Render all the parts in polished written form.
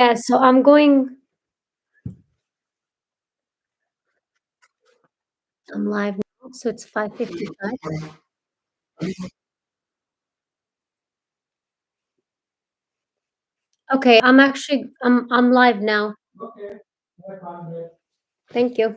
Yeah, so I'm live now, so it's 5:55. Okay, I'm live now. Thank you.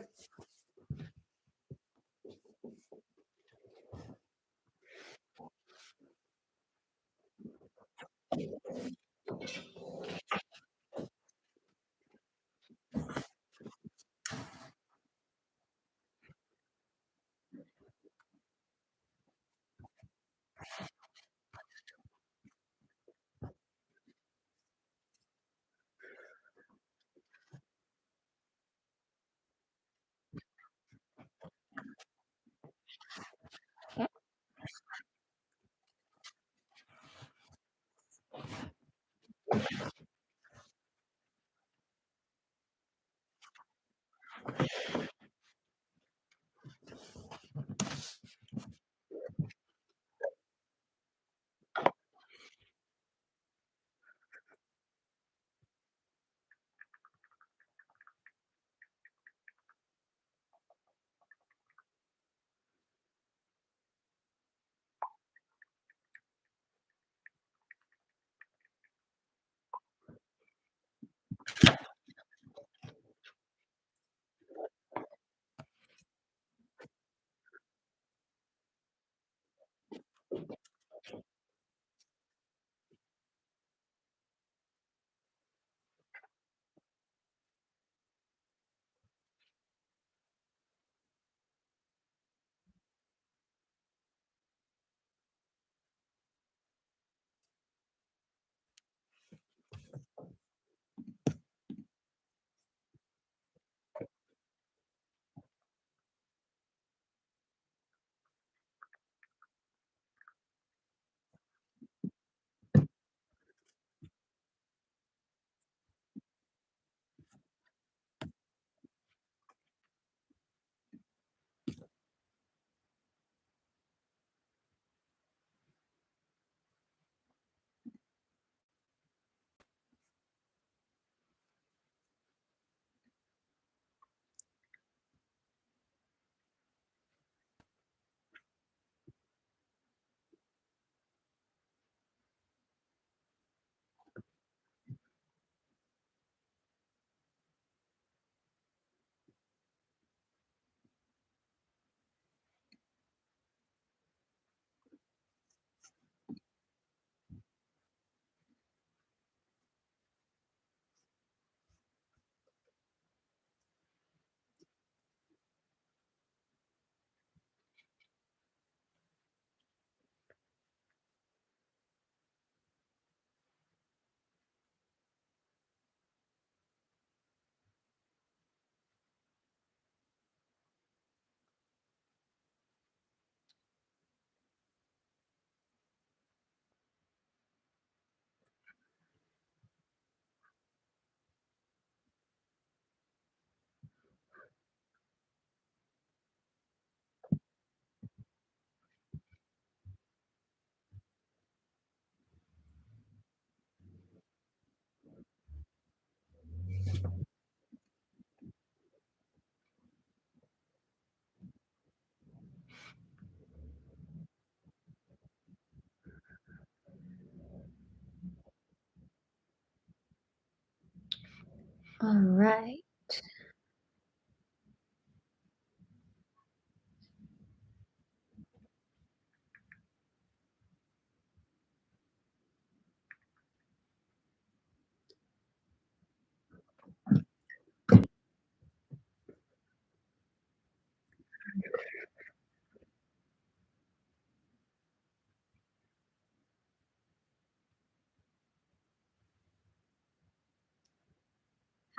All right.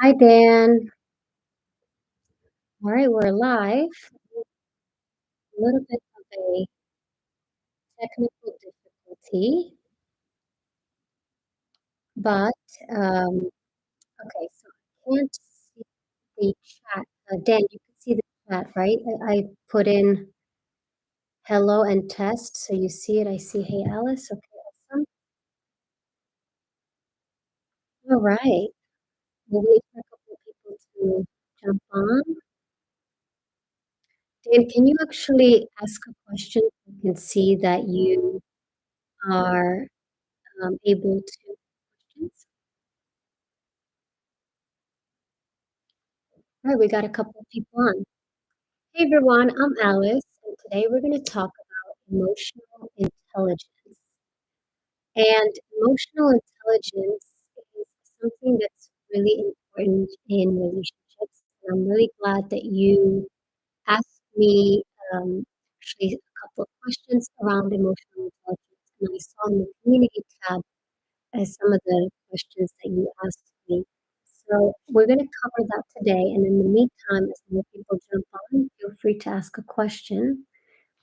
Hi, Dan. All right, we're live. A little bit of a technical difficulty, but okay, so I can't see the chat. Dan, you can see the chat, right? I put in hello and test, so you see it. I see, hey, Alice. Okay, awesome. All right. we'll wait for a couple of people to jump on. Dan, can you actually ask a question? I can see that you are able to questions. All right, we got a couple of people on. Hey everyone, I'm Alice, and today we're going to talk about emotional intelligence. And emotional intelligence is something that's really important in relationships. And I'm really glad that you asked me actually a couple of questions around emotional intelligence. And I saw in the community tab as some of the questions that you asked me. So we're going to cover that today. And in the meantime, as more people jump on, feel free to ask a question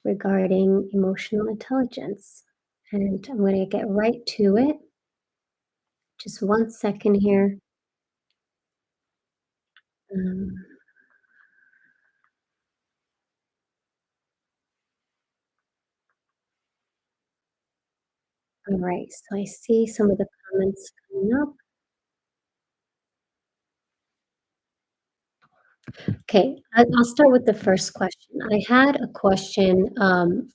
regarding emotional intelligence. And I'm going to get right to it. Just 1 second here. Um, all right, so I see some of the comments coming up. Okay, I'll start with the first question. I had a question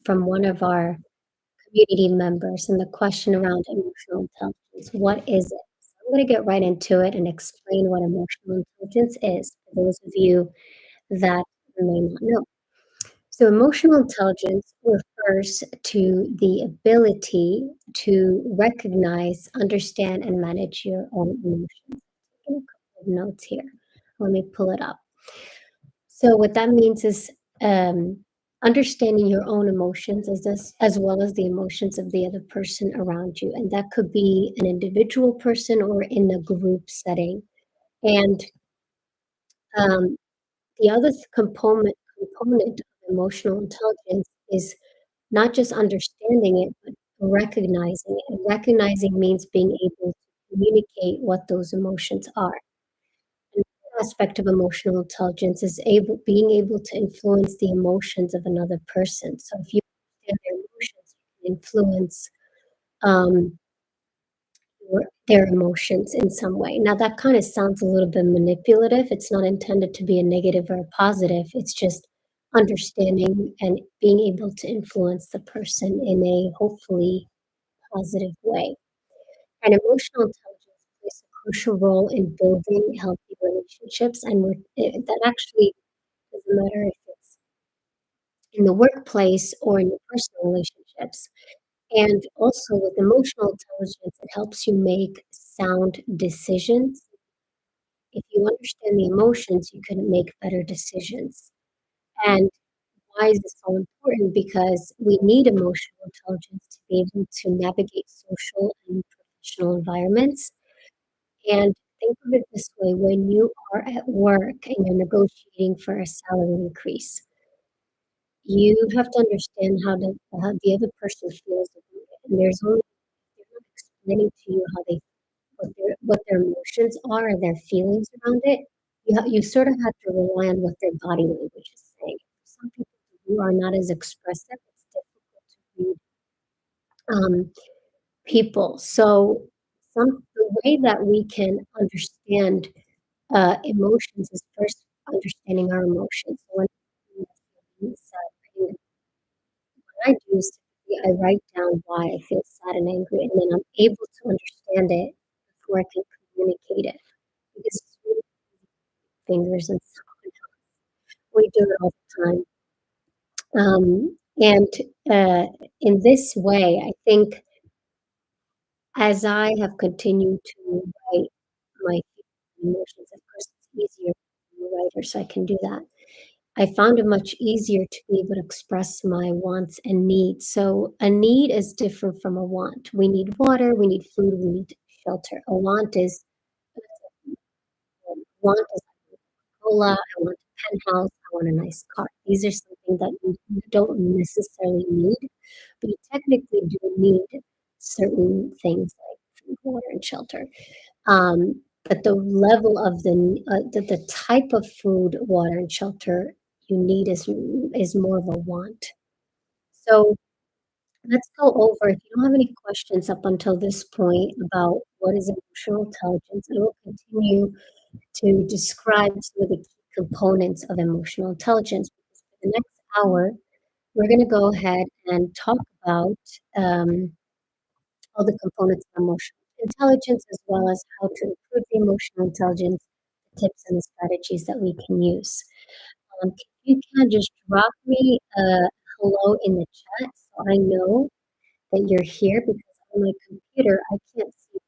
from one of our community members, and the question around emotional intelligence. What is it? So I'm going to get right into it and explain what emotional intelligence is for those of you that may not know. So, emotional intelligence refers to the ability to recognize, understand, and manage your own emotions. Taking a couple of notes here. Let me pull it up. So, what that means is understanding your own emotions as well as the emotions of the other person around you, and that could be an individual person or in a group setting. And um, the other component of emotional intelligence is not just understanding it, but recognizing it. And recognizing means being able to communicate what those emotions are. And one aspect of emotional intelligence is being able to influence the emotions of another person. So if you understand their emotions, you can influence um, their emotions in some way. Now that kind of sounds a little bit manipulative. It's not intended to be a negative or a positive. It's just understanding and being able to influence the person in a hopefully positive way. And emotional intelligence plays a crucial role in building healthy relationships. And that actually doesn't matter if it's in the workplace or in your personal relationships. And also with emotional intelligence, it helps you make sound decisions. If you understand the emotions, you can make better decisions. And why is this so important? Because we need emotional intelligence to be able to navigate social and professional environments. And think of it this way, when you are at work and you're negotiating for a salary increase, you have to understand how the other person feels about it. And there's only they're not explaining to you how they what their emotions are and their feelings around it. You sort of have to rely on what their body language is saying. Some people who are not as expressive, it's difficult to read people. So the way that we can understand emotions is first understanding our emotions. So when I'm feeling sad, what I do is typically I write down why I feel sad and angry, and then I'm able to understand it before I can communicate it. Because it's really fingers and stuff. We do it all the time. And in this way, I think as I have continued to write my emotions, of course, it's easier to be a writer, so I can do that. I found it much easier to be able to express my wants and needs. So a need is different from a want. We need water, we need food, we need shelter. A want is Cola, I want a penthouse, I want a nice car. These are something that you don't necessarily need, but you technically do need certain things like food, water, and shelter. But the level of the type of food, water, and shelter you need is more of a want. So let's go over. If you don't have any questions up until this point about what is emotional intelligence, I will continue to describe some of the key components of emotional intelligence. Because for the next hour, we're going to go ahead and talk about all the components of emotional intelligence, as well as how to improve the emotional intelligence, the tips and the strategies that we can use. If you can just drop me a hello in the chat so I know that you're here because on my computer I can't see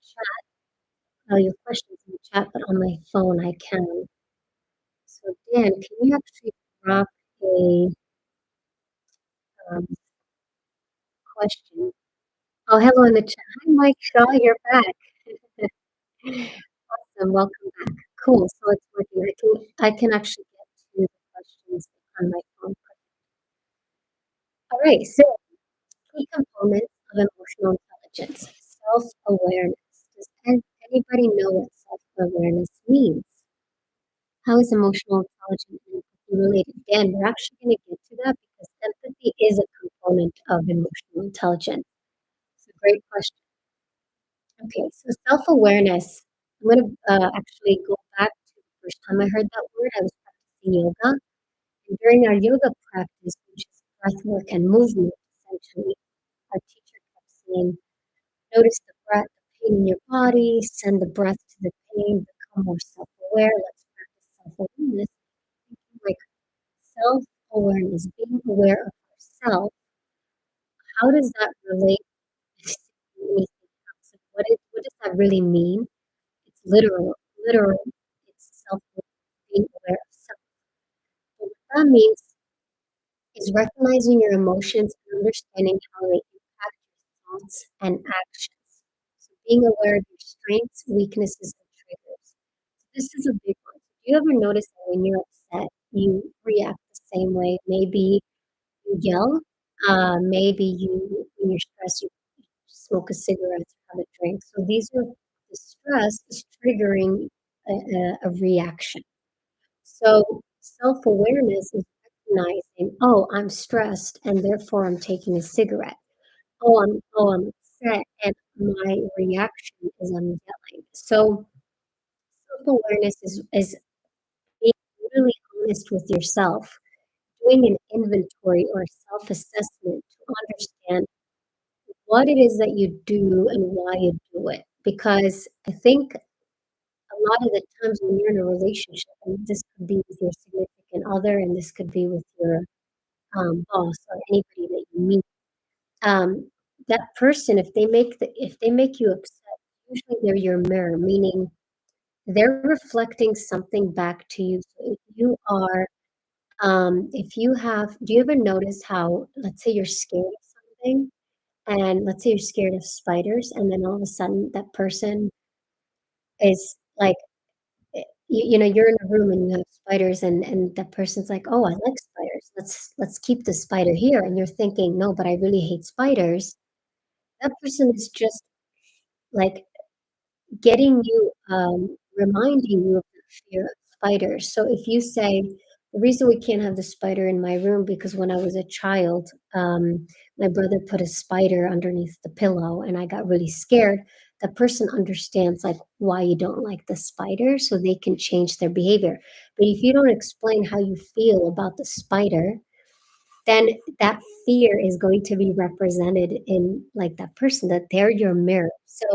chat, your questions in the chat, but on my phone I can. So Dan, can you actually drop a um, question? Oh, hello in the chat. Hi, Mike Shaw, you're back. Awesome, welcome back. Cool. So it's working. I can actually get to the questions on my phone. All right. So key components of emotional intelligence: self-awareness. Does anybody know what self-awareness means? How is emotional intelligence and empathy related? Dan, we're actually going to get to that because empathy is a component of emotional intelligence. It's a great question. Okay, so self-awareness. I'm going to actually go back to the first time I heard that word. I was practicing yoga, and during our yoga practice, which is breath work and movement, essentially, our teacher kept saying, "Notice the breath, the pain in your body. Send the breath to the pain. Become more self-aware. Let's practice self-awareness." Like self-awareness, being aware of yourself. How does that relate to anything else? Like, what does that really mean? It's literal. It's self being aware of self. So what that means is recognizing your emotions and understanding how they impact your thoughts and actions. So being aware of your strengths, weaknesses, and triggers. So this is a big one. Do you ever notice that when you're upset, you react the same way? Maybe you yell. Maybe when you're stressed, you smoke a cigarette or have a drink. So these are the stress is triggering a reaction. So self-awareness is recognizing, oh, I'm stressed and therefore I'm taking a cigarette. Oh, I'm upset and my reaction is I'm yelling. So self-awareness is being brutally honest with yourself, doing an inventory or self-assessment to understand what it is that you do and why you do it. Because I think a lot of the times when you're in a relationship, and this could be with your significant other, and this could be with your boss or anybody that you meet, um, that person, if they make you upset, usually they're your mirror, meaning they're reflecting something back to you. So if you have, do you ever notice how, let's say you're scared of something, and let's say you're scared of spiders, and then all of a sudden that person is like, you're in a room and you have spiders, and that person's like, "Oh, I like spiders. Let's keep the spider here." And you're thinking, "No, but I really hate spiders." That person is just like getting you, reminding you of the fear of spiders. So if you say, "The reason we can't have the spider in my room because when I was a child, my brother put a spider underneath the pillow and I got really scared," the person understands like why you don't like the spider, so they can change their behavior. But if you don't explain how you feel about the spider, then that fear is going to be represented in like that person, that they're your mirror. So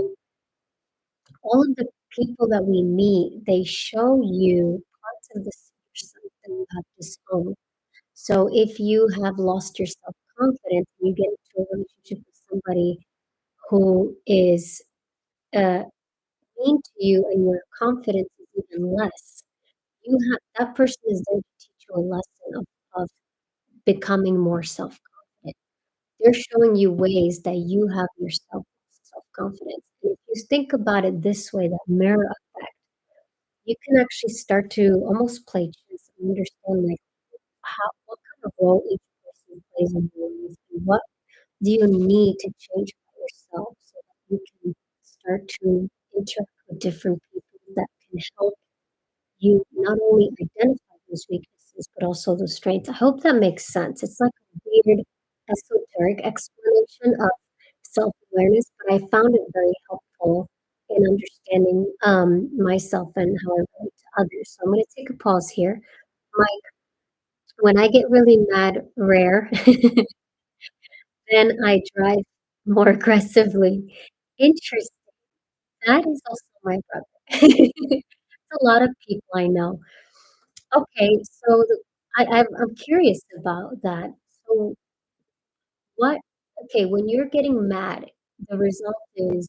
all of the people that we meet, they show you parts of the yourself that you have disowned. So if you have lost your self-confidence and you get into a relationship with somebody who is uh, mean to you and your confidence is even less, you have that person is there to teach you a lesson of becoming more self-confident. They're showing you ways that you have yourself self-confidence. And if you think about it this way, that mirror effect, you can actually start to almost play chess and understand like what kind of role each person plays in your life and what do you need to change about yourself so that you can start to interact with different people that can help you not only identify those weaknesses but also those strengths. I hope that makes sense. It's like a weird esoteric explanation of self-awareness, but I found it very helpful in understanding, myself and how I relate to others. So I'm gonna take a pause here. Like, when I get really mad, rare, then I drive more aggressively. Interesting. That is also my brother. It's a lot of people I know. Okay, so I'm curious about that. So what okay, when you're getting mad, the result is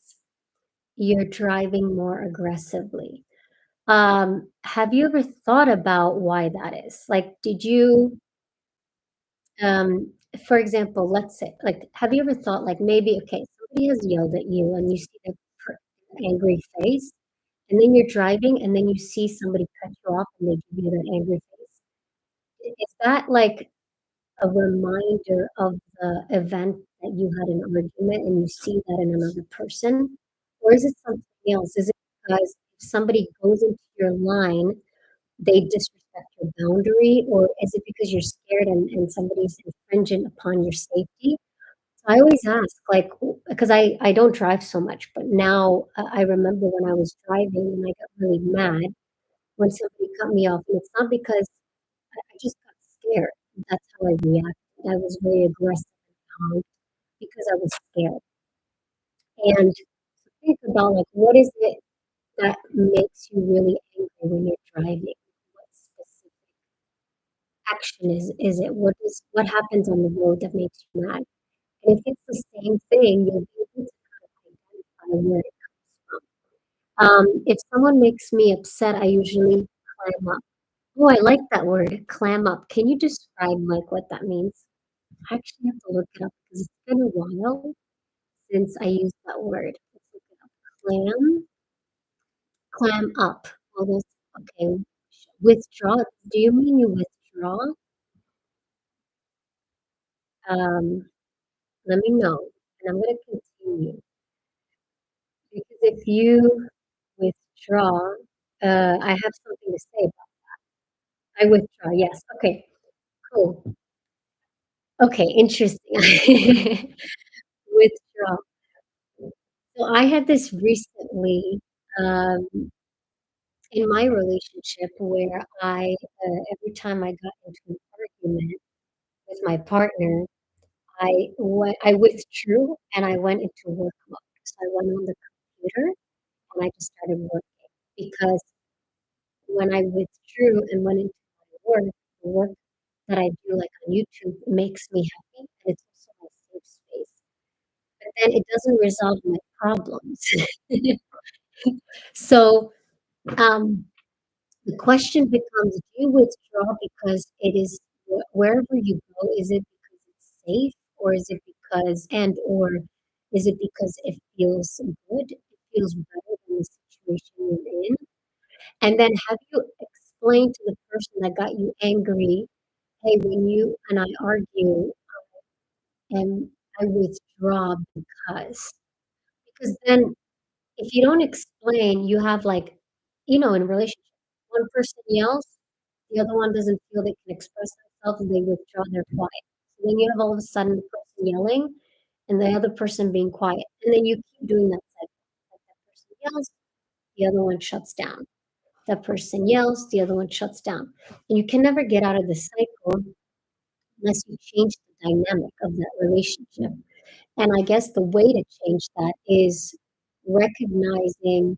you're driving more aggressively. Have you ever thought about why that is? Like, did you, um, for example, let's say, like, have you ever thought, like, maybe, okay, somebody has yelled at you and you see the angry face, and then you're driving and then you see somebody cut you off and they give you that angry face? Is that like a reminder of the event that you had an argument and you see that in another person? Or is it something else? Is it because if somebody goes into your line, they disrespect your boundary, or is it because you're scared and somebody's infringing upon your safety? So I always ask, like, because I don't drive so much, but now I remember when I was driving and I got really mad when somebody cut me off, and it's not because I just got scared. That's how I reacted. I was very aggressive and calm because I was scared. And think about, like, what is it that makes you really angry when you're driving? What specific action is it? What happens on the road that makes you mad? And if it's the same thing, you'll be able to kind of identify where it comes from. If someone makes me upset, I usually clam up. Oh, I like that word, clam up. Can you describe, like, what that means? I actually have to look it up because it's been a while since I used that word. Let's look it up. Clam up. Well, there's okay. Withdraw. Do you mean you withdraw? Um, Let me know, and I'm gonna continue because if you withdraw, I have something to say about I withdraw. Yes. Okay. Cool. Okay. Interesting. Withdraw. So I had this recently, um, in my relationship where every time I got into an argument with my partner, I withdrew and I went into work mode. So I went on the computer and I just started working because when I withdrew and went into my work, the work that I do, like, on YouTube makes me happy, and it's also my safe space, but then it doesn't resolve my problems. So, um, the question becomes, do you withdraw because it is wherever you go, is it because it's safe, or is it because or is it because it feels good? It feels better than the situation you're in? And then have you explained to the person that got you angry, "Hey, when you and I argue, and I withdraw because then if you don't explain, you have, like, in a relationship, one person yells, the other one doesn't feel they can express themselves, and they withdraw, they're quiet. So then you have all of a sudden the person yelling and the other person being quiet, and then you keep doing that cycle. Like, that person yells, the other one shuts down. That person yells, the other one shuts down. And you can never get out of the cycle unless you change the dynamic of that relationship. And I guess the way to change that is recognizing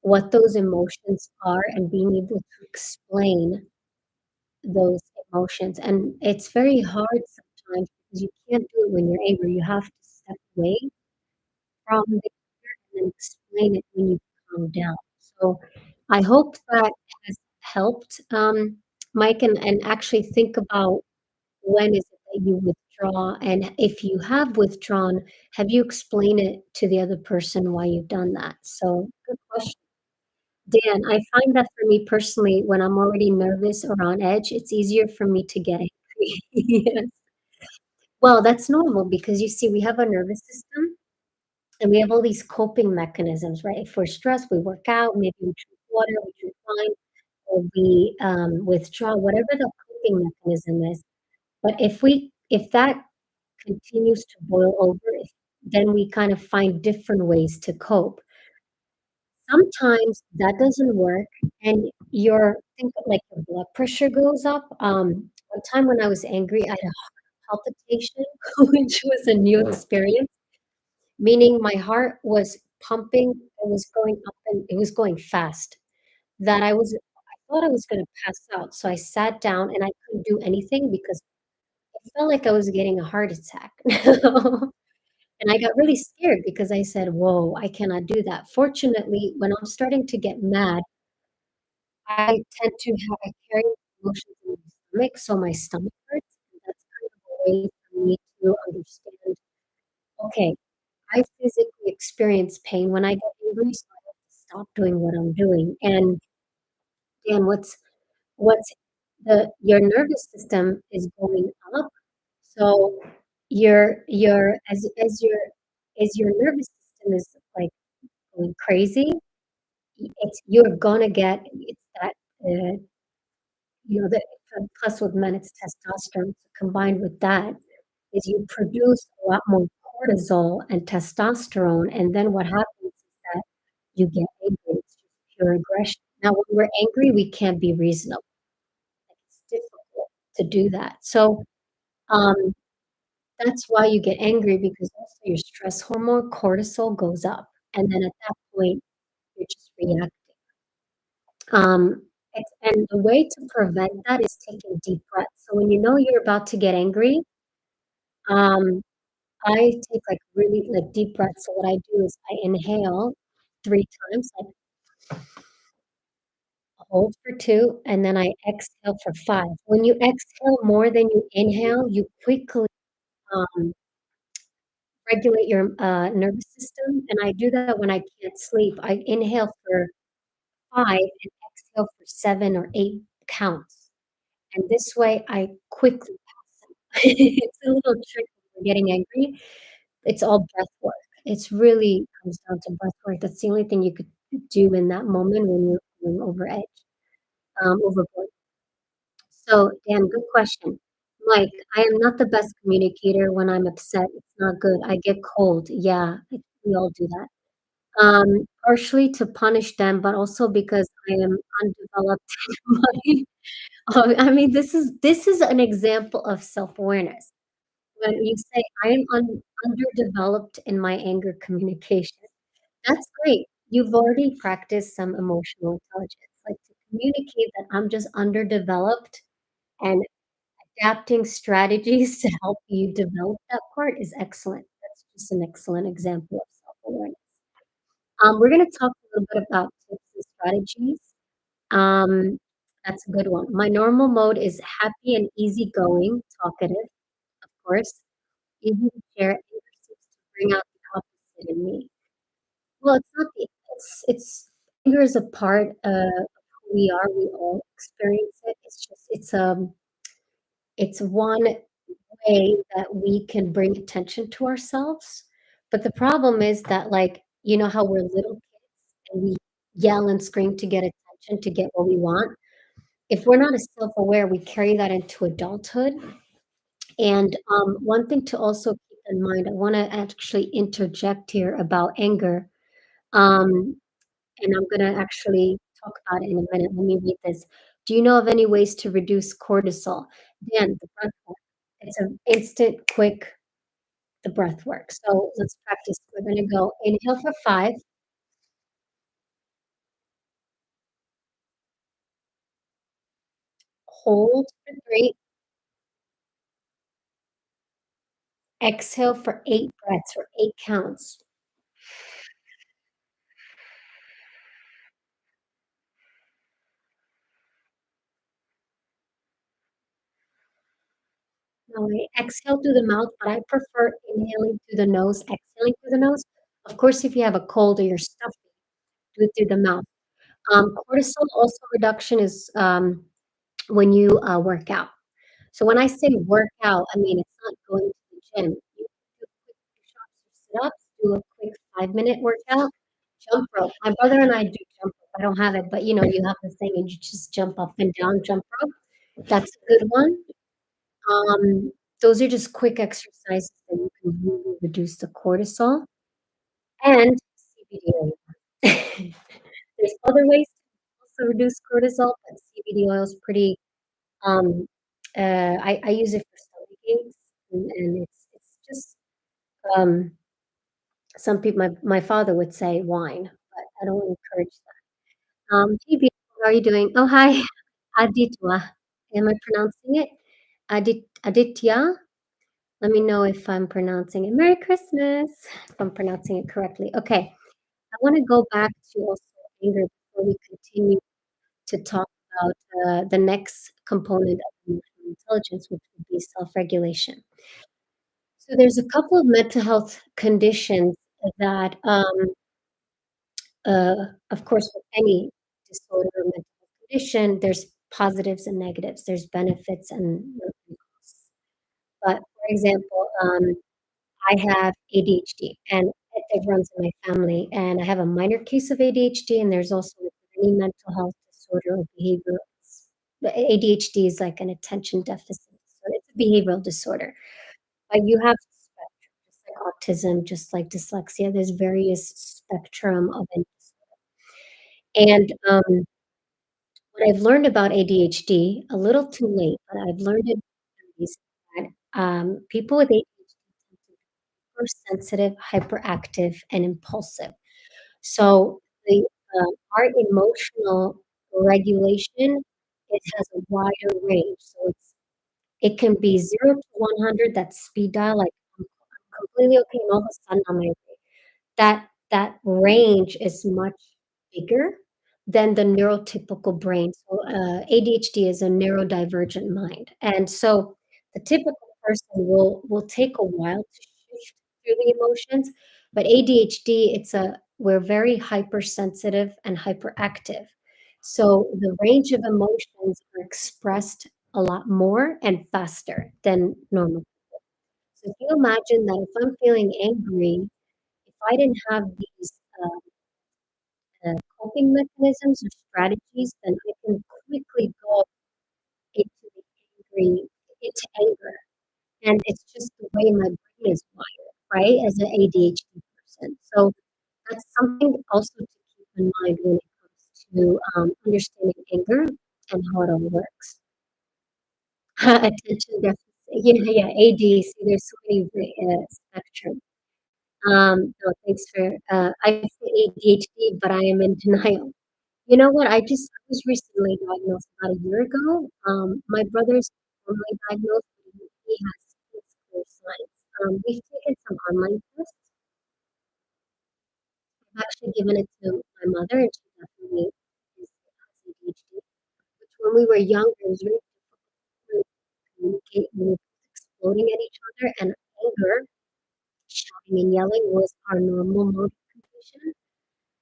what those emotions are and being able to explain those emotions. And it's very hard sometimes because you can't do it when you're angry. You have to step away from the anger and explain it when you calm down. So I hope that has helped, Mike, and actually think about when is it that you withdraw, and if you have withdrawn, have you explained it to the other person why you've done that? So, good question. Dan, I find that for me personally, when I'm already nervous or on edge, it's easier for me to get angry. Yes. Well, that's normal because you see, we have a nervous system and we have all these coping mechanisms, right? If we're stressed, we work out, maybe we drink water, we drink wine, or we withdraw, whatever the coping mechanism is. But if that continues to boil over, then we kind of find different ways to cope. sometimes that doesn't work, and your think of, like, your blood pressure goes up. One time when I was angry, I had a heart palpitation, which was a new experience, meaning my heart was pumping, it was going up and it was going fast, that I thought I was gonna pass out, so I sat down and I couldn't do anything because it felt like I was getting a heart attack. And I got really scared because I said, "Whoa, I cannot do that." Fortunately, when I'm starting to get mad, I tend to have I carry emotions in my stomach, so my stomach hurts, and that's kind of a way for me to understand, okay, I physically experience pain when I get angry, so I have to stop doing what I'm doing. And Dan, what's your nervous system is going up, so your as your nervous system is, like, going crazy, it's you're gonna get it's that, the plus with men, it's testosterone, so combined with that is you produce a lot more cortisol and testosterone, and then what happens is that you get angry, it's just pure aggression. Now, when we're angry, we can't be reasonable. It's difficult to do that. So, um, that's why you get angry because also your stress hormone, cortisol, goes up, and then at that point, you're just reacting. And the way to prevent that is taking deep breaths. So when you know you're about to get angry, um, I take, like, really, like, deep breaths. So what I do is I inhale 3 times, like, hold for 2, and then I exhale for 5. When you exhale more than you inhale, you quickly, um, regulate your, nervous system, and I do that when I can't sleep. I inhale for 5 and exhale for 7 or 8 counts, and this way I quickly pass out. It's a little trick when you're getting angry. It's all breath work. It's really comes down to breath work. That's the only thing you could do in that moment when you're going overboard. So, Dan, good question. Mike, I am not the best communicator when I'm upset. It's not good. I get cold. Yeah, we all do that. Partially to punish them, but also because I am undeveloped in my I mean, this is an example of self-awareness. When you say, "I am underdeveloped in my anger communication," that's great. You've already practiced some emotional intelligence. Like, to communicate that I'm just underdeveloped and adapting strategies to help you develop that part is excellent. That's just an excellent example of self-awareness. We're gonna talk a little bit about tips and strategies. Um, that's a good one. My normal mode is happy and easygoing, talkative, of course, easy to share, anger seems to bring out the opposite in me. Well, it's not the it's anger is a part of who we are, we all experience it. It's just it's one way that we can bring attention to ourselves, but the problem is that, like, you know how we're little kids and we yell and scream to get attention, to get what we want? If we're not as self-aware, we carry that into adulthood, and, one thing to also keep in mind, I wanna actually interject here about anger, um, and I'm gonna actually talk about it in a minute. Let me read this. Do you know of any ways to reduce cortisol? Dan, the breath work. It's an instant, quick the breath work. So let's practice. We're gonna go inhale for 5, hold for 3, exhale for 8 breaths or 8 counts. Now I exhale through the mouth, but I prefer inhaling through the nose, exhaling through the nose. Of course, if you have a cold or you're stuffy, do it through the mouth. Cortisol also reduction is, when you, work out. So when I say work out, I mean, it's not going to the gym. You do quick push-ups or sit-ups, do a quick 5-minute workout, jump rope. My brother and I do jump rope. I don't have it, but, you have the thing and you just jump up and down, jump rope. That's a good one. Those are just quick exercises that you can really reduce the cortisol and CBD oil. There's other ways to also reduce cortisol, but CBD oil is pretty, um, I use it for stomach aches, and it's just, um, some people my father would say wine, but I don't encourage that. Hey, beautiful, how are you doing? Oh, hi, Aditya. Am I pronouncing it? Aditya? Let me know if I'm pronouncing it. Merry Christmas, if I'm pronouncing it correctly. Okay, I wanna go back to also anger before we continue to talk about, the next component of emotional intelligence, which would be self-regulation. So there's a couple of mental health conditions that, of course, with any disorder or mental health condition, there's positives and negatives. There's benefits and costs. But for example, I have ADHD, and it runs in my family, and I have a minor case of ADHD, and there's also any mental health disorder or behavior. The ADHD is like an attention deficit disorder. It's a behavioral disorder. But you have spectrum, just like autism, just like dyslexia. There's various spectrum of it. And what I've learned about ADHD, a little too late, but I've learned it is that people with ADHD are sensitive, hyperactive, and impulsive. So the our emotional regulation, it has a wider range. So it can be 0 to 100, that's speed dial, like, I'm completely okay, and all of a sudden I'm angry. That range is much bigger than the neurotypical brain. So, ADHD is a neurodivergent mind, and so the typical person will take a while to shift through the emotions, but ADHD, we're very hypersensitive and hyperactive. So the range of emotions are expressed a lot more and faster than normal. So if you imagine that if I'm feeling angry, if I didn't have these, coping mechanisms or strategies, then I can quickly go into the into anger, and it's just the way my brain is wired, right, as an ADHD person. So that's something also to keep in mind when it comes to, understanding anger and how it all works. Attention deficit, yeah, yeah, AD, see, there's so many spectrum. No, thanks for, I say ADHD, but I am in denial. You know what? I was recently diagnosed about a year ago. My brother's formally diagnosed, but he has clear signs. We've taken some online tests. I've actually given it to my mother, and she definitely has ADHD. Which when we were younger, it was really difficult to communicate. We were exploding at each other, and anger, shouting and yelling was our normal mode of communication.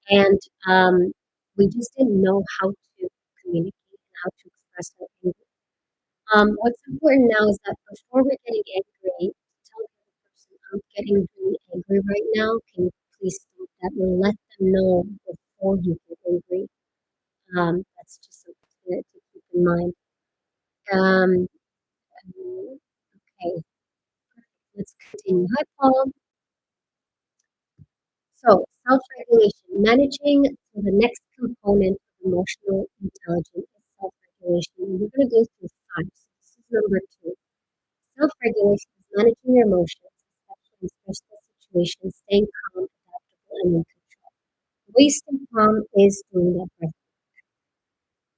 And we just didn't know how to communicate and how to express our anger. What's important now is that before we're getting angry, tell the other person, I'm getting really angry right now. Can you please stop that? And let them know before you get angry. That's just something to keep in mind. Um, okay, let's continue. Hi, Paul. So, self-regulation, managing, so the next component of emotional intelligence is self-regulation. And we're going to go through five. So this is number two. Self-regulation is managing your emotions, especially in stressful situations, staying calm, adaptable, and in control. Wasting calm is doing that breath.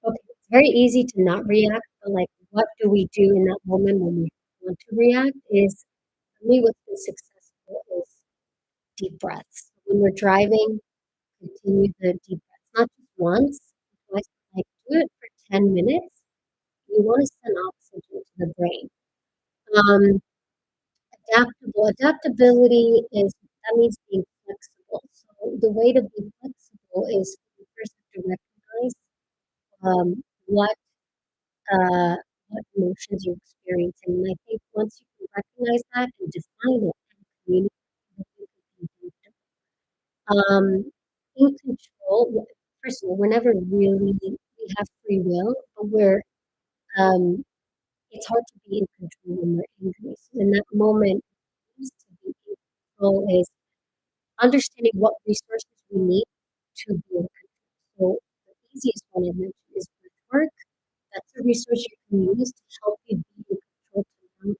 Okay, it's very easy to not react, but like, what do we do in that moment when we want to react? Is for me, what's been successful is deep breaths. When we're driving, continue the deep breaths, not just once, twice, but like do it for 10 minutes. You want to send oxygen to the brain. Um, adaptability is that means being flexible. So the way to be flexible is you first have to recognize um, what what emotions you're experiencing. And I think once you can recognize that and define it and communicate, then you can be in control. First of all, we're never really we have free will, but um, it's hard to be in control when we're angry. So in that moment, used to be in control is understanding what resources we need to be in control. So the easiest one I mentioned is breath work. That's a resource you can use to help you be in control, to not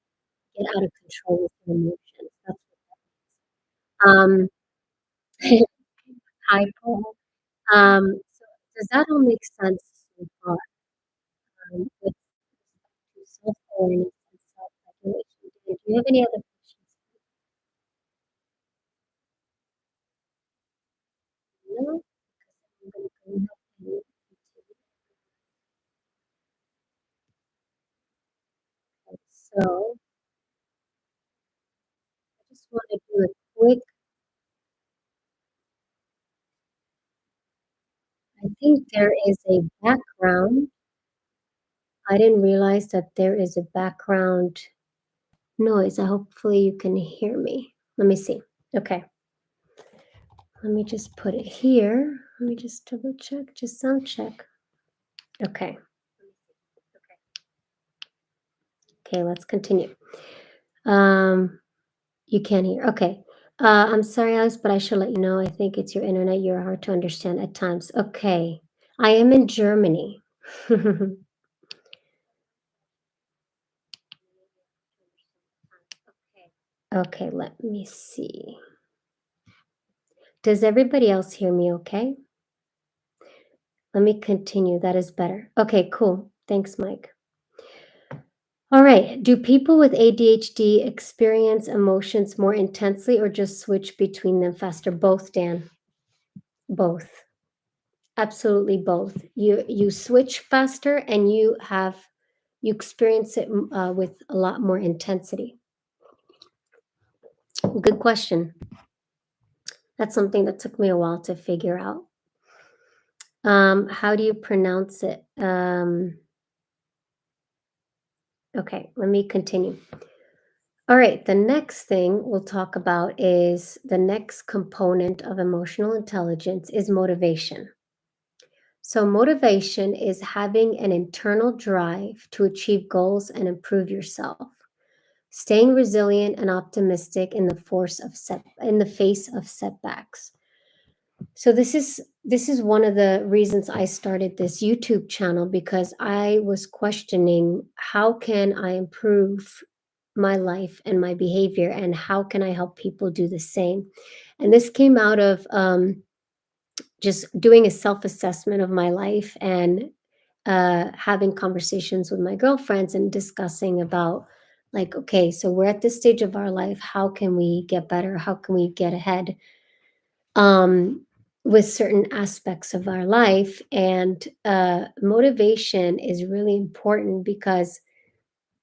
get out of control with your emotions. That's what that means. Hi, Paul. So does that all make sense so far, with respect to self-awareness and self-regulation? Do you have any other questions? No? I'm gonna go ahead and continue. So I just wanna do a quick I think there is a background. I didn't realize that there is a background noise. Hopefully you can hear me. Let me see. Okay. Let me just put it here. Let me just double check, just sound check. Okay. Okay, let's continue. Um, you can't hear. Okay. I'm sorry, Alice, but I should let you know. I think it's your internet. You're hard to understand at times. Okay. I am in Germany. Okay, let me see. Does everybody else hear me okay? Let me continue. That is better. Okay, cool. Thanks, Mike. All right. Do people with ADHD experience emotions more intensely or just switch between them faster? Both, Dan. Both. Absolutely both. You switch faster and you experience it with a lot more intensity. Good question. That's something that took me a while to figure out. How do you pronounce it? Okay, let me continue. All right, the next thing we'll talk about is the next component of emotional intelligence is motivation. So, motivation is having an internal drive to achieve goals and improve yourself, staying resilient and optimistic in the face of setbacks. So this is one of the reasons I started this YouTube channel because I was questioning how can I improve my life and my behavior and how can I help people do the same. And this came out of just doing a self-assessment of my life and having conversations with my girlfriends and discussing about like, okay, so we're at this stage of our life. How can we get better? How can we get ahead? um, with certain aspects of our life. And motivation is really important because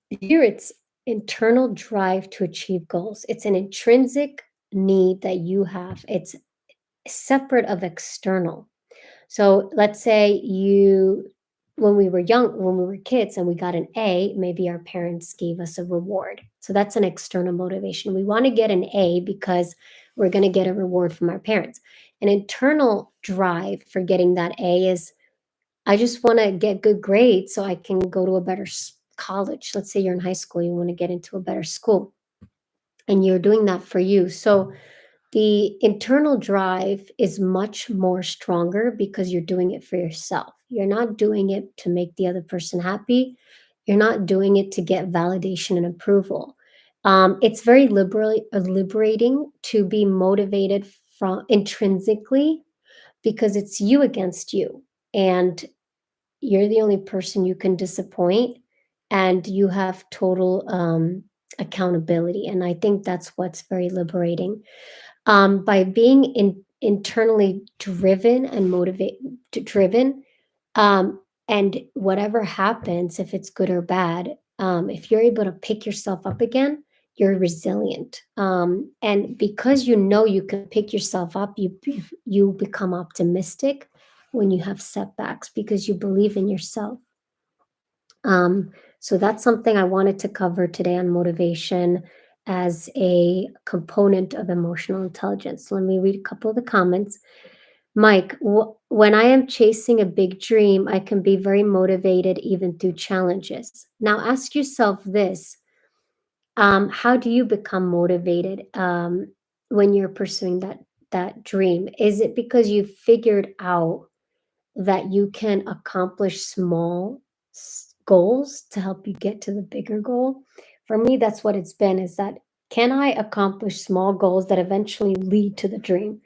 here it's internal drive to achieve goals. It's an intrinsic need that you have. It's separate of external. So let's say when we were young, when we were kids and we got an A, maybe our parents gave us a reward. So that's an external motivation. We want to get an A because we're going to get a reward from our parents. An internal drive for getting that A is I just want to get good grades so I can go to a better college. Let's say you're in high school, you want to get into a better school and you're doing that for you. So the internal drive is much more stronger because you're doing it for yourself. You're not doing it to make the other person happy. You're not doing it to get validation and approval. It's very liberating to be motivated from intrinsically because it's you against you, and you're the only person you can disappoint, and you have total accountability. And I think that's what's very liberating by being internally driven and driven, um, and whatever happens, if it's good or bad, if you're able to pick yourself up again, you're resilient. And because you know you can pick yourself up, you become optimistic when you have setbacks because you believe in yourself. So that's something I wanted to cover today on motivation as a component of emotional intelligence. Let me read a couple of the comments. Mike, when I am chasing a big dream, I can be very motivated even through challenges. Now, ask yourself this: how do you become motivated when you're pursuing that dream? Is it because you figured out that you can accomplish small goals to help you get to the bigger goal. For me, that's what it's been, is that can I accomplish small goals that eventually lead to the dream?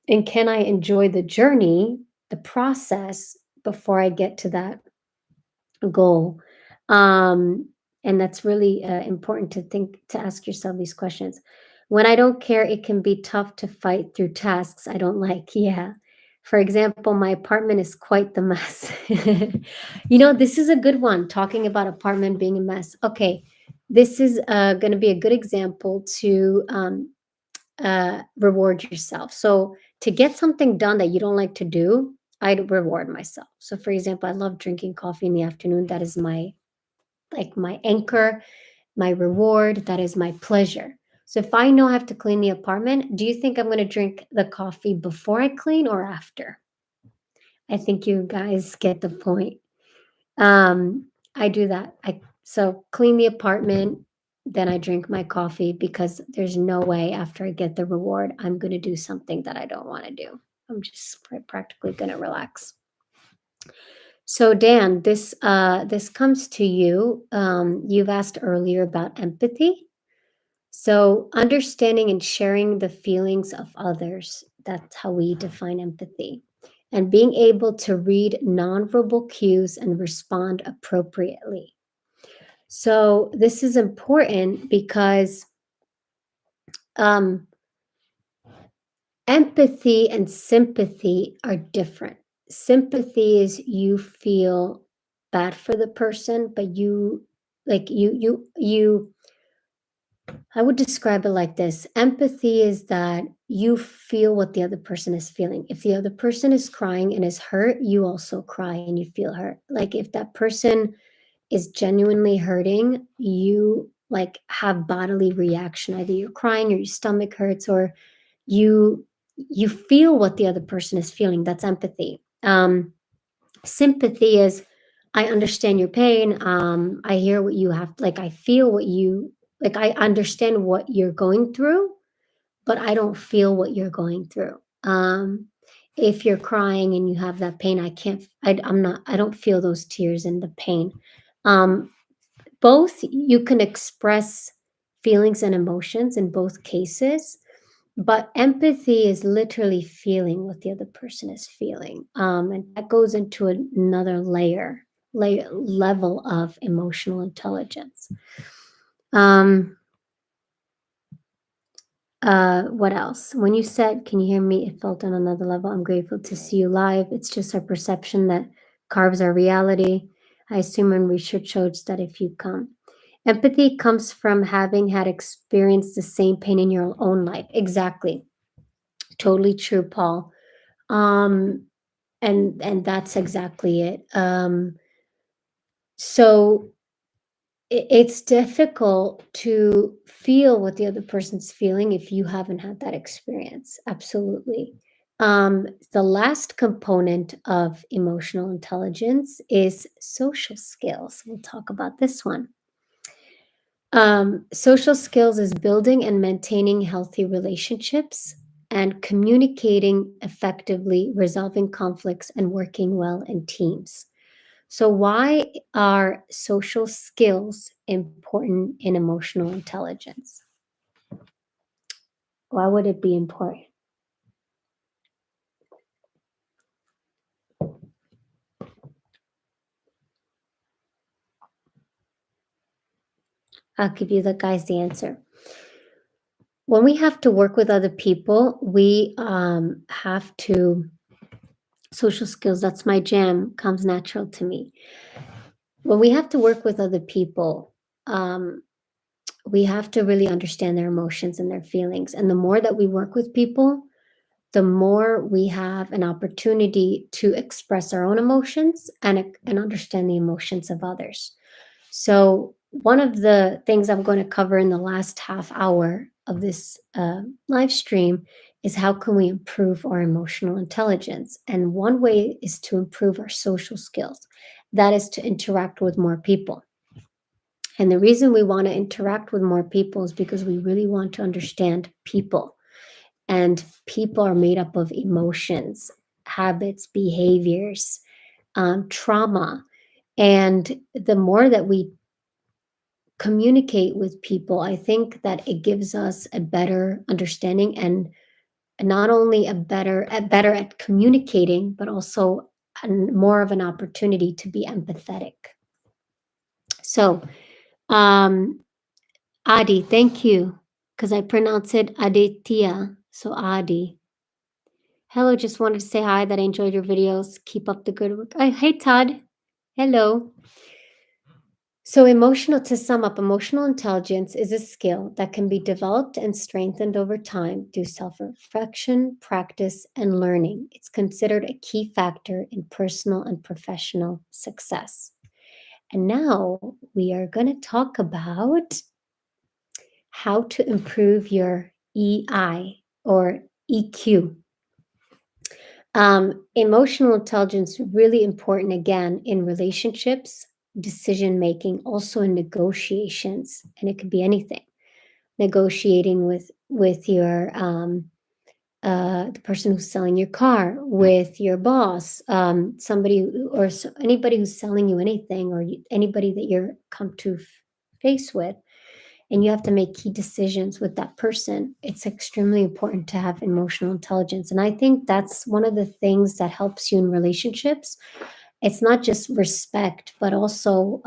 And can I enjoy the journey, the process before I get to that goal? Um, and that's really important to think, to ask yourself these questions. When I don't care, it can be tough to fight through tasks I don't like. Yeah. For example, my apartment is quite the mess. This is a good one, talking about apartment being a mess. Okay. This is going to be a good example to reward yourself. So to get something done that you don't like to do, I'd reward myself. So for example, I love drinking coffee in the afternoon. That is my, like, my anchor, my reward, that is my pleasure. So if I know I have to clean the apartment, do you think I'm going to drink the coffee before I clean or after? I think you guys get the point. I do that. I So clean the apartment, then I drink my coffee, because there's no way after I get the reward I'm going to do something that I don't want to do. I'm just practically going to relax. So Dan, this comes to you. You've asked earlier about empathy. So understanding and sharing the feelings of others, that's how we define empathy. And being able to read nonverbal cues and respond appropriately. So this is important because um, empathy and sympathy are different. Sympathy is you feel bad for the person, but you I would describe it like this. Empathy is that you feel what the other person is feeling. If the other person is crying and is hurt, you also cry and you feel hurt. Like if that person is genuinely hurting, you like have bodily reaction. Either you're crying or your stomach hurts, or you you feel what the other person is feeling. That's empathy. Sympathy is, I understand your pain. I hear what you have, like I feel what you, like I understand what you're going through, but I don't feel what you're going through. If you're crying and you have that pain, I can't, I'm not, I don't feel those tears and the pain. Um, Both, you can express feelings and emotions in both cases, but empathy is literally feeling what the other person is feeling. And that goes into another level of emotional intelligence. Um, what else? When you said, "Can you hear me?" It felt on another level. I'm grateful to see you live. It's just our perception that carves our reality. I assume and research shows that if you come. Empathy comes from having had experienced the same pain in your own life. Exactly. Totally true, Paul. Um, and that's exactly it. So it's difficult to feel what the other person's feeling if you haven't had that experience. Absolutely. The last component of emotional intelligence is social skills. We'll talk about this one. Social skills is building and maintaining healthy relationships and communicating effectively, resolving conflicts, and working well in teams. So, why are social skills important in emotional intelligence? Why would it be important? I'll give you the guys the answer. When we have to work with other people, we have to, social skills, that's my jam, comes natural to me. When we have to work with other people, um, we have to really understand their emotions and their feelings. And the more that we work with people, the more we have an opportunity to express our own emotions and understand the emotions of others. So, one of the things I'm going to cover in the last half hour of this live stream is how can we improve our emotional intelligence. And one way is to improve our social skills. That is to interact with more people. And the reason we want to interact with more people is because we really want to understand people. And people are made up of emotions. habits, behaviors, trauma. And the more that we communicate with people, I think that it gives us a better understanding and not only better at communicating, but also more of an opportunity to be empathetic. So, um, Adi, thank you, because I pronounce it Aditya. So Adi. Hello, just wanted to say hi that I enjoyed your videos. Keep up the good work. Hey, Todd. Hello. So, to sum up, emotional intelligence is a skill that can be developed and strengthened over time through self reflection, practice, and learning. It's considered a key factor in personal and professional success. And now we are going to talk about how to improve your EI or EQ. Emotional intelligence really important again in relationships, decision making, also in negotiations, and it could be anything. Negotiating with your the person who's selling your car, with your boss, anybody who's selling you anything, or anybody that you're come to face with, and you have to make key decisions with that person. It's extremely important to have emotional intelligence. And I think that's one of the things that helps you in relationships. It's not just respect, but also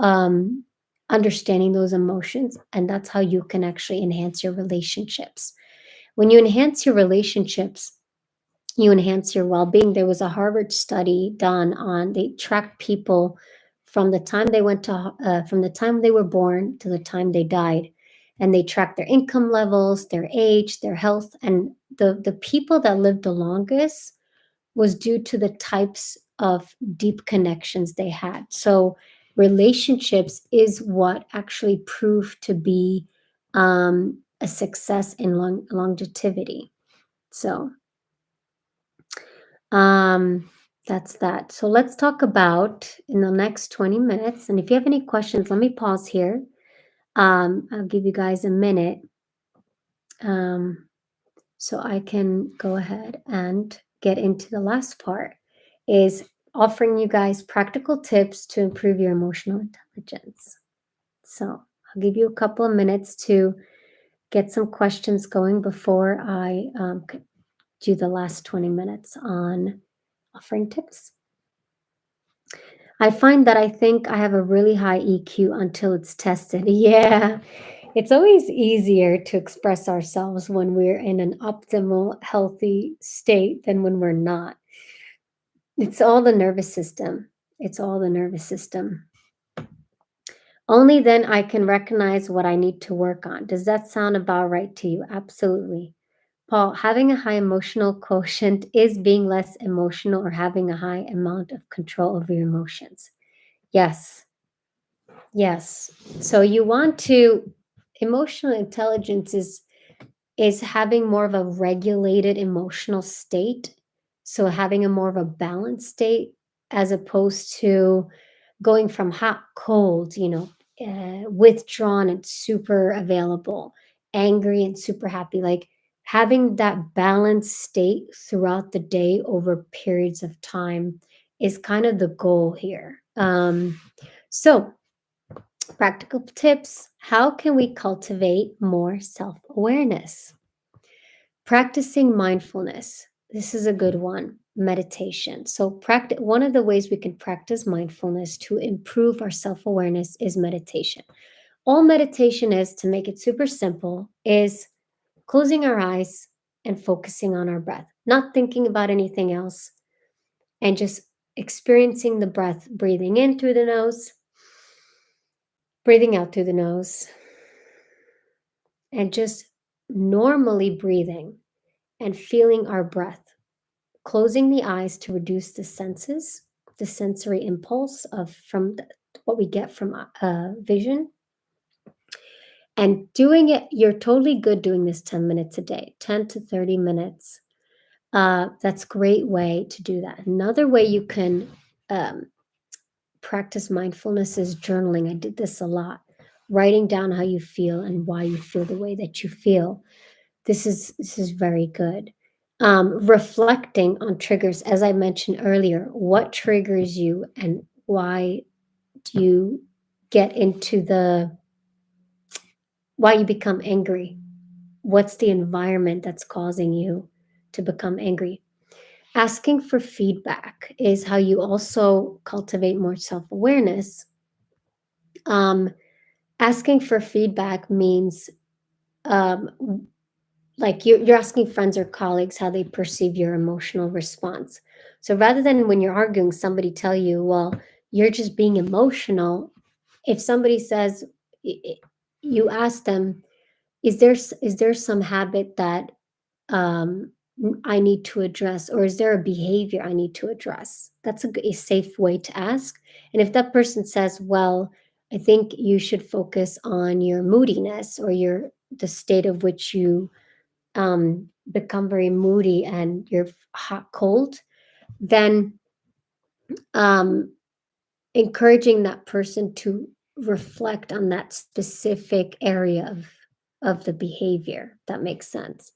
understanding those emotions. And that's how you can actually enhance your relationships. When you enhance your relationships, you enhance your well-being. There was a Harvard study done on they tracked people from the time they went to from the time they were born to the time they died, and they tracked their income levels, their age, their health, and the people that lived the longest was due to the types of deep connections they had. So relationships is what actually proved to be a success in longevity. So um, that's that. So let's talk about in the next 20 minutes. And if you have any questions, let me pause here. I'll give you guys a minute um, so I can go ahead and get into the last part is offering you guys practical tips to improve your emotional intelligence. So I'll give you a couple of minutes to get some questions going before I do the last 20 minutes on offering tips. I find that I think I have a really high EQ until it's tested. Yeah, it's always easier to express ourselves when we're in an optimal, healthy state than when we're not. It's all the nervous system. It's all the nervous system. Only then I can recognize what I need to work on. Does that sound about right to you? Absolutely. Paul, having a high emotional quotient is being less emotional or having a high amount of control over your emotions. Yes. Yes. So you want to emotional intelligence is having more of a regulated emotional state. So having a more of a balanced state as opposed to going from hot, cold, withdrawn and super available, angry and super happy. Like having that balanced state throughout the day over periods of time is kind of the goal here. So practical tips. How can we cultivate more self awareness? Practicing mindfulness. This is a good one. Meditation. So, one of the ways we can practice mindfulness to improve our self awareness is meditation. All meditation is, to make it super simple, is closing our eyes and focusing on our breath, not thinking about anything else, and just experiencing the breath, breathing in through the nose, breathing out through the nose, and just normally breathing and feeling our breath, closing the eyes to reduce the senses, the sensory impulse of what we get from vision, and doing it. You're totally good doing this 10 minutes a day, 10 to 30 minutes. That's a great way to do that. Another way you can um, practice mindfulness is journaling. I did this a lot, writing down how you feel and why you feel the way that you feel. This is very good. Reflecting on triggers, as I mentioned earlier, what triggers you and why do you get into why you become angry? What's the environment that's causing you to become angry? Asking for feedback is how you also cultivate more self awareness. Um, Asking for feedback means like you're asking friends or colleagues how they perceive your emotional response. So rather than when you're arguing, somebody tell you, well, you're just being emotional. If somebody says, you ask them, is there some habit that um, I need to address, or is there a behavior I need to address? That's a safe way to ask. And if that person says, well, I think you should focus on your moodiness or your the state of which you become very moody and you're hot cold, then um, encouraging that person to reflect on that specific area of the behavior. If that makes sense.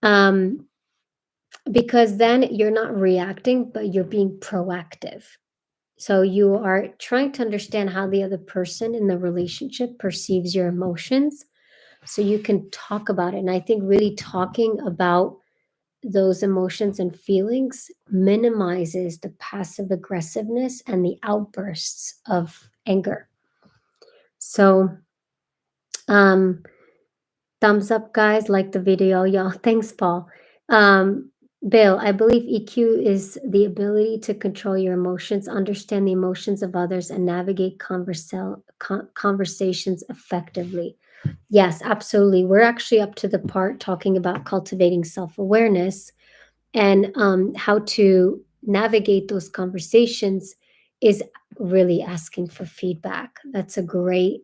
Um, because then you're not reacting, but you're being proactive. So you are trying to understand how the other person in the relationship perceives your emotions so you can talk about it. And I think really talking about those emotions and feelings minimizes the passive aggressiveness and the outbursts of anger. So, um, thumbs up, guys. Like the video, y'all. Thanks, Paul. Um, Bill, I believe EQ is the ability to control your emotions, understand the emotions of others, and navigate conversations effectively. Yes, absolutely. We're actually up to the part talking about cultivating self awareness and how to navigate those conversations is really asking for feedback. That's a great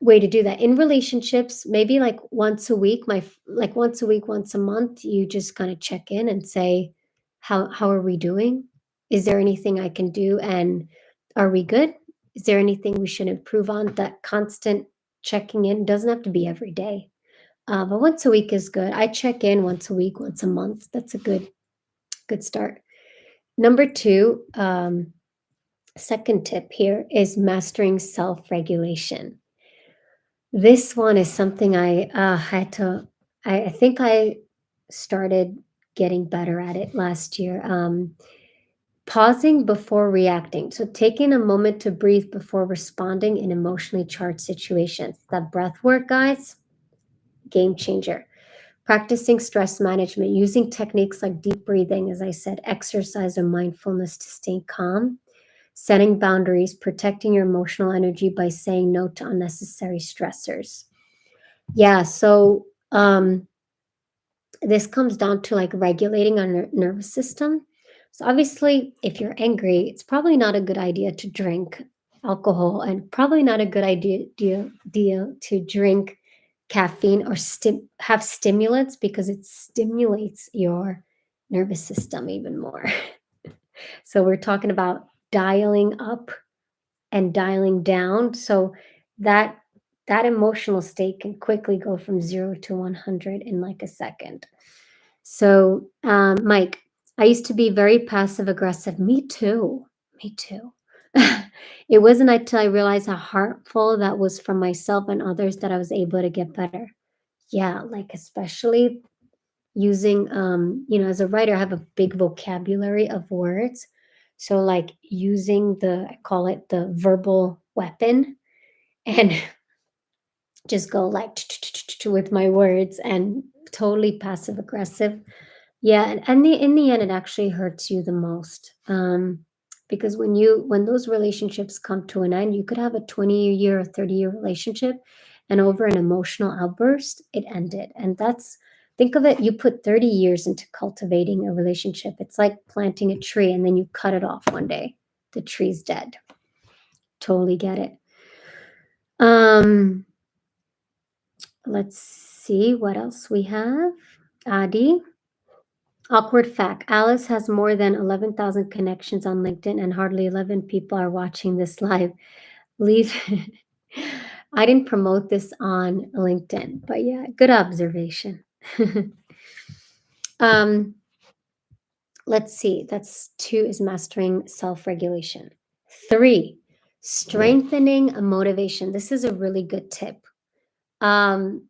way to do that in relationships. Maybe like once a week, like once a week, once a month, you just kind of check in and say, how are we doing? Is there anything I can do? And are we good? Is there anything we should improve on? That constant checking in doesn't have to be every day, but once a week is good. I check in once a week, once a month. That's a good start. Number two, second tip here is mastering self-regulation. This one is something I had to. I think I started getting better at it last year. Pausing before reacting. So taking a moment to breathe before responding in emotionally charged situations. That breath work, guys, game changer. Practicing stress management, using techniques like deep breathing, as I said, exercise and mindfulness to stay calm, setting boundaries, protecting your emotional energy by saying no to unnecessary stressors. Yeah, so this comes down to like regulating our nervous system. So obviously, if you're angry, it's probably not a good idea to drink alcohol, and probably not a good idea to drink caffeine or have stimulants because it stimulates your nervous system even more. So we're talking about dialing up and dialing down. So that that emotional state can quickly go from 0 to 100 in like a second. So, Mike, I used to be very passive aggressive. Me too. Me too. It wasn't until I realized how hurtful that was from myself and others that I was able to get better. Yeah, like especially using, as a writer, I have a big vocabulary of words. So, like using I call it the verbal weapon, and just go like with my words and totally passive aggressive. Yeah, and in the end, it actually hurts you the most, because when those relationships come to an end, you could have a 20-year or 30-year relationship, and over an emotional outburst, it ended. And that's think of it, you put 30 years into cultivating a relationship. It's like planting a tree and then you cut it off one day. The tree's dead. Totally get it. Um, let's see what else we have. Adi. Awkward fact: Alice has more than 11,000 connections on LinkedIn, and hardly 11 people are watching this live. Leave. I didn't promote this on LinkedIn, but yeah, good observation. Um, let's see. That's two is mastering self-regulation. Three, strengthening a motivation. This is a really good tip. Um,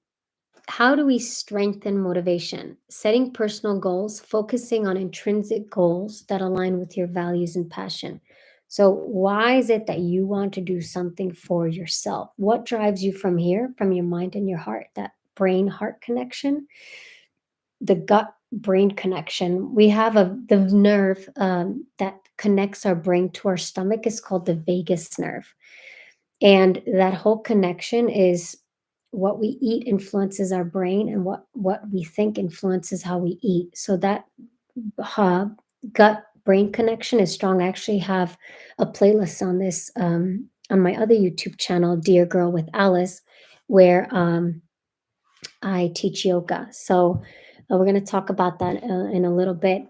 how do we strengthen motivation? Setting personal goals, focusing on intrinsic goals that align with your values and passion. So, why is it that you want to do something for yourself? What drives you from here, from your mind and your heart? That brain heart connection, the gut brain connection. We have the nerve that connects our brain to our stomach is called the vagus nerve. And that whole connection is what we eat influences our brain, and what we think influences how we eat. So that uh, gut brain connection is strong. I actually have a playlist on this on my other YouTube channel, Dear Girl with Alice, where I teach yoga. So we're going to talk about that in a little bit.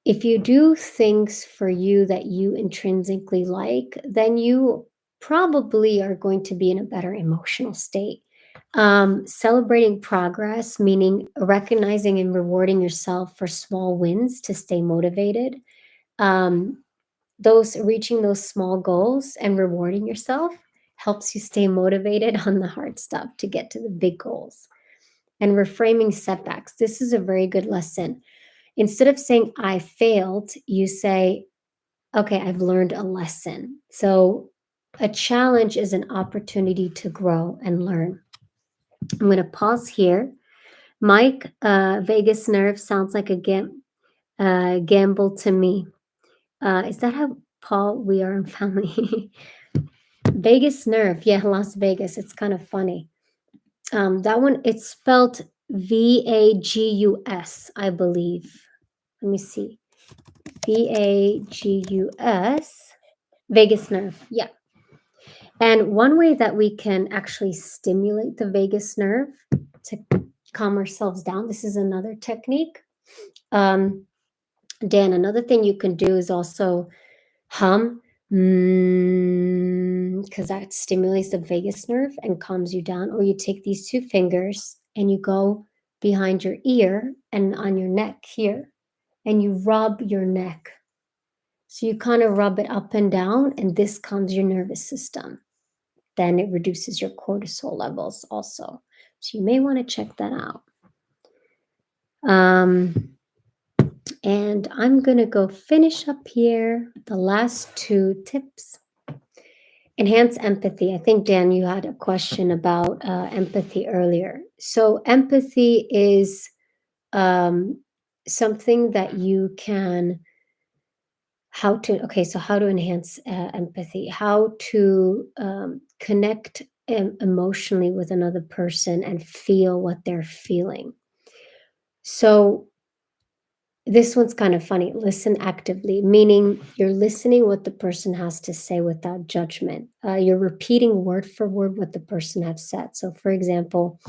If you do things for you that you intrinsically like, then you probably are going to be in a better emotional state. Celebrating progress, meaning recognizing and rewarding yourself for small wins to stay motivated. Those reaching those small goals and rewarding yourself helps you stay motivated on the hard stuff to get to the big goals. And reframing setbacks. This is a very good lesson. Instead of saying I failed, you say, okay, I've learned a lesson. So a challenge is an opportunity to grow and learn. I'm going to pause here. Mike, Vegas nerve sounds like a gamble to me. Is that how, Paul, we are in family? Vegas nerve. Yeah, Las Vegas. It's kind of funny. That one, it's spelled Vagus, I believe. Let me see. Vagus, vagus nerve. Yeah. And one way that we can actually stimulate the vagus nerve to calm ourselves down, this is another technique. Um, Dan, another thing you can do is also hum, because that stimulates the vagus nerve and calms you down. Or you take these two fingers and you go behind your ear and on your neck here, and you rub your neck. So you kind of rub it up and down, and this calms your nervous system. Then it reduces your cortisol levels also. So you may want to check that out. And I'm going to go finish up here the last two tips. Enhance empathy. I think, Dan, you had a question about empathy earlier. So, empathy is something that you can how to enhance empathy, how to connect emotionally with another person and feel what they're feeling. So this one's kind of funny. Listen actively, meaning you're listening what the person has to say without judgment. You're repeating word for word what the person has said. So, for example,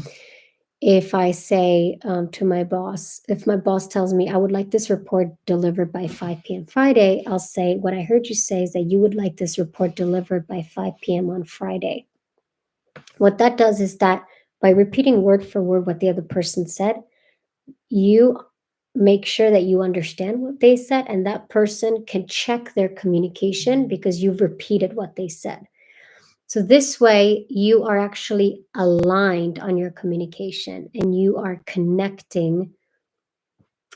if I say to my boss, if my boss tells me I would like this report delivered by 5 p.m. Friday, I'll say, what I heard you say is that you would like this report delivered by 5 p.m. on Friday. What that does is that by repeating word for word what the other person said, you make sure that you understand what they said, and that person can check their communication because you've repeated what they said. So this way, you are actually aligned on your communication and you are connecting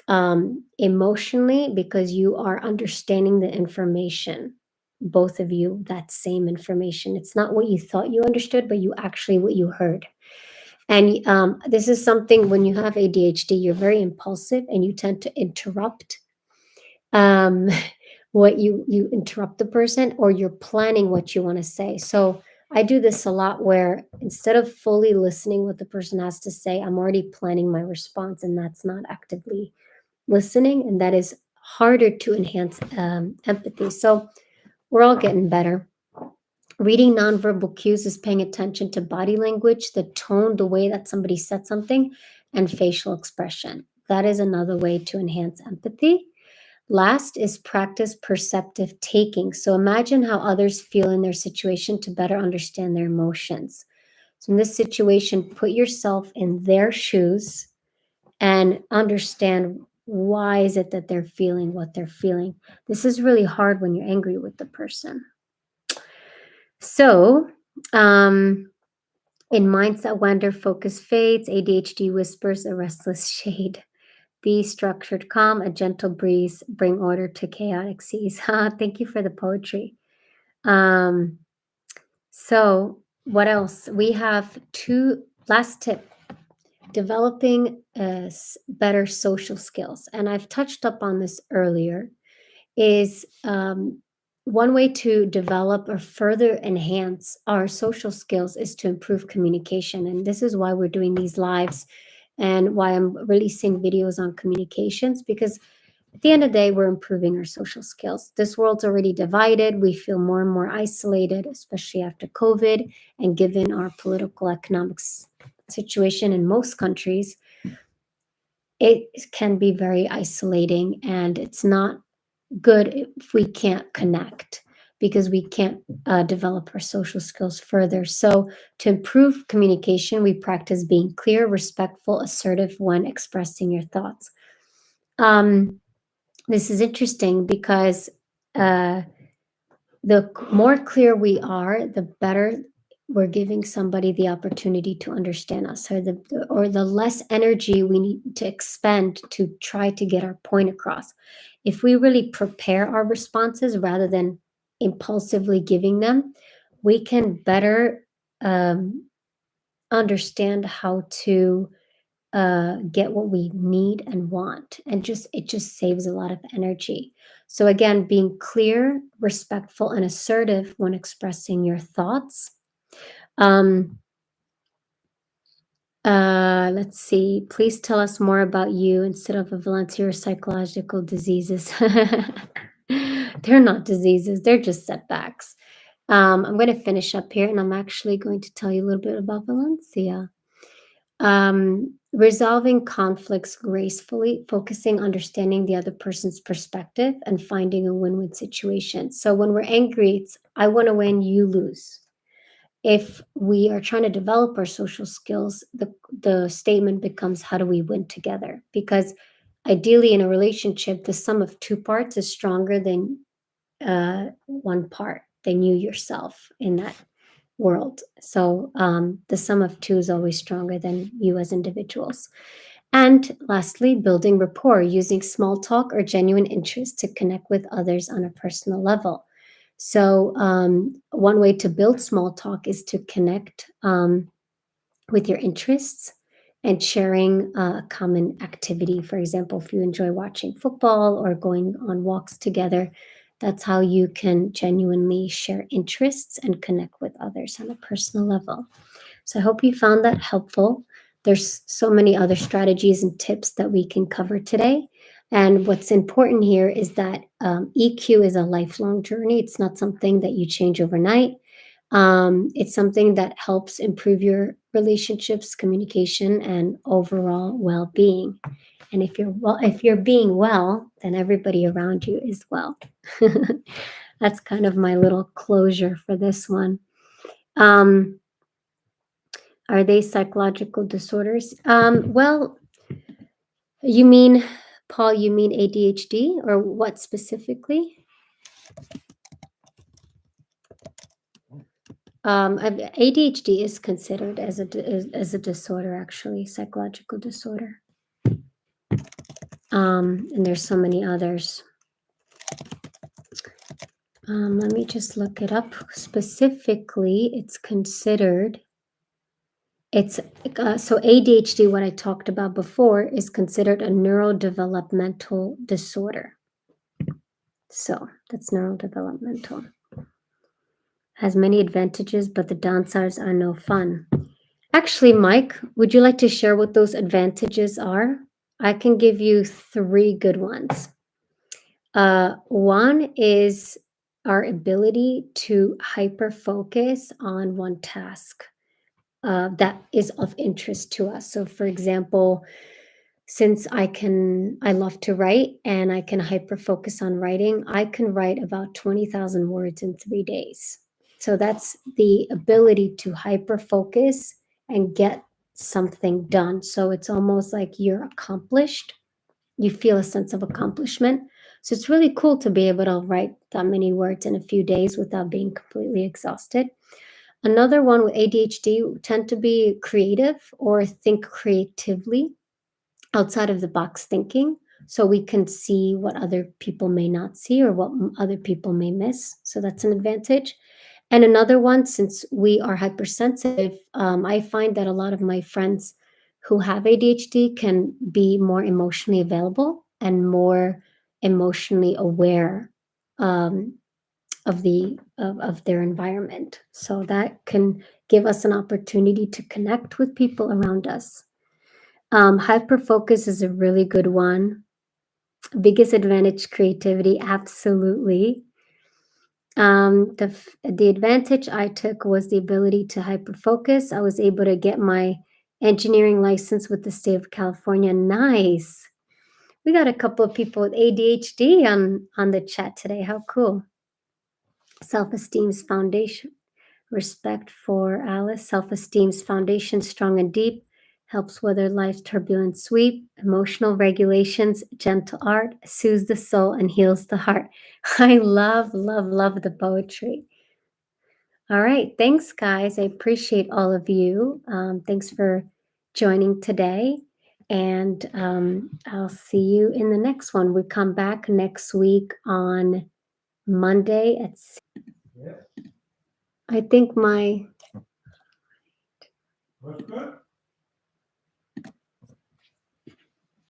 emotionally because you are understanding the information. Both of you, that same information. It's not what you thought you understood, but you actually what you heard. And this is something when you have ADHD, you're very impulsive and you tend to interrupt um, what you interrupt the person, or you're planning what you want to say. So I do this a lot where instead of fully listening what the person has to say, I'm already planning my response, and that's not actively listening, and that is harder to enhance empathy. So we're all getting better. Reading nonverbal cues is paying attention to body language, the tone, the way that somebody said something, and facial expression. That is another way to enhance empathy. Last is practice perceptive taking. So imagine how others feel in their situation to better understand their emotions. So in this situation, put yourself in their shoes and understand why is it that they're feeling what they're feeling. This is really hard when you're angry with the person. So, um, in mindset wander, focus fades, ADHD whispers a restless shade. Be structured calm, a gentle breeze, bring order to chaotic seas. Thank you for the poetry. Um, so, what else? We have two last tip, developing better social skills. And I've touched up on this earlier, is one way to develop or further enhance our social skills is to improve communication. And this is why we're doing these lives and why I'm releasing videos on communications, because at the end of the day, we're improving our social skills. This world's already divided. We feel more and more isolated, especially after COVID. And given our political economics situation in most countries, it can be very isolating, and it's not good if we can't connect, because we can't develop our social skills further. So, to improve communication, we practice being clear, respectful, assertive when expressing your thoughts. Um, this is interesting because uh, the more clear we are, the better we're giving somebody the opportunity to understand us, or the less energy we need to expend to try to get our point across. If we really prepare our responses rather than impulsively giving them, we can better um, understand how to get what we need and want, and just it just saves a lot of energy. So again, being clear, respectful, and assertive when expressing your thoughts. um let's see, please tell us more about you instead of a Valencia or psychological diseases. They're not diseases, they're just setbacks. I'm going to finish up here, and I'm actually going to tell you a little bit about Valencia. Resolving conflicts gracefully, focusing, understanding the other person's perspective, and finding a win-win situation. So when we're angry, it's I want to win, you lose. If we are trying to develop our social skills, the statement becomes, how do we win together? Because ideally, in a relationship, the sum of two parts is stronger than one part, than you yourself in that world. So the sum of two is always stronger than you as individuals. And lastly, building rapport, using small talk or genuine interest to connect with others on a personal level. So, one way to build small talk is to connect with your interests and sharing a common activity. For example, if you enjoy watching football or going on walks together, that's how you can genuinely share interests and connect with others on a personal level. So I hope you found that helpful. There's so many other strategies and tips that we can cover today. And what's important here is that EQ is a lifelong journey. It's not something that you change overnight. It's something that helps improve your relationships, communication, and overall well-being. And if you're being well, then everybody around you is well. That's kind of my little closure for this one. Um, are they psychological disorders? Well, you mean, Paul, you mean ADHD, or what specifically? ADHD is considered as as a disorder, actually, psychological disorder. And there's so many others. Let me just look it up. Specifically, it's considered. It's so ADHD. What I talked about before is considered a neurodevelopmental disorder. So that's neurodevelopmental. Has many advantages, but the downsides are no fun. Actually, Mike, would you like to share what those advantages are? I can give you three good ones. One is our ability to hyper focus on one task that is of interest to us. So, for example, since I love to write and I can hyper focus on writing, I can write about 20,000 words in 3 days. So that's the ability to hyper focus and get something done. So it's almost like you're accomplished. You feel a sense of accomplishment. So it's really cool to be able to write that many words in a few days without being completely exhausted. Another one with ADHD tend to be creative or think creatively outside of the box thinking, so we can see what other people may not see or what other people may miss. So that's an advantage. And another one, since we are hypersensitive, I find that a lot of my friends who have ADHD can be more emotionally available and more emotionally aware, um, of their environment. So that can give us an opportunity to connect with people around us. Hyper focus is a really good one. Biggest advantage, creativity, absolutely. The advantage I took was the ability to hyper focus. I was able to get my engineering license with the state of California. Nice. We got a couple of people with ADHD on the chat today. How cool. Self-esteem's foundation. Respect for Alice. Self-esteem's foundation strong and deep. Helps weather life's turbulent sweep. Emotional regulations, gentle art, soothes the soul and heals the heart. I love, love, love the poetry. All right. Thanks, guys. I appreciate all of you. Thanks for joining today. And I'll see you in the next one. We come back next week on Monday at I think my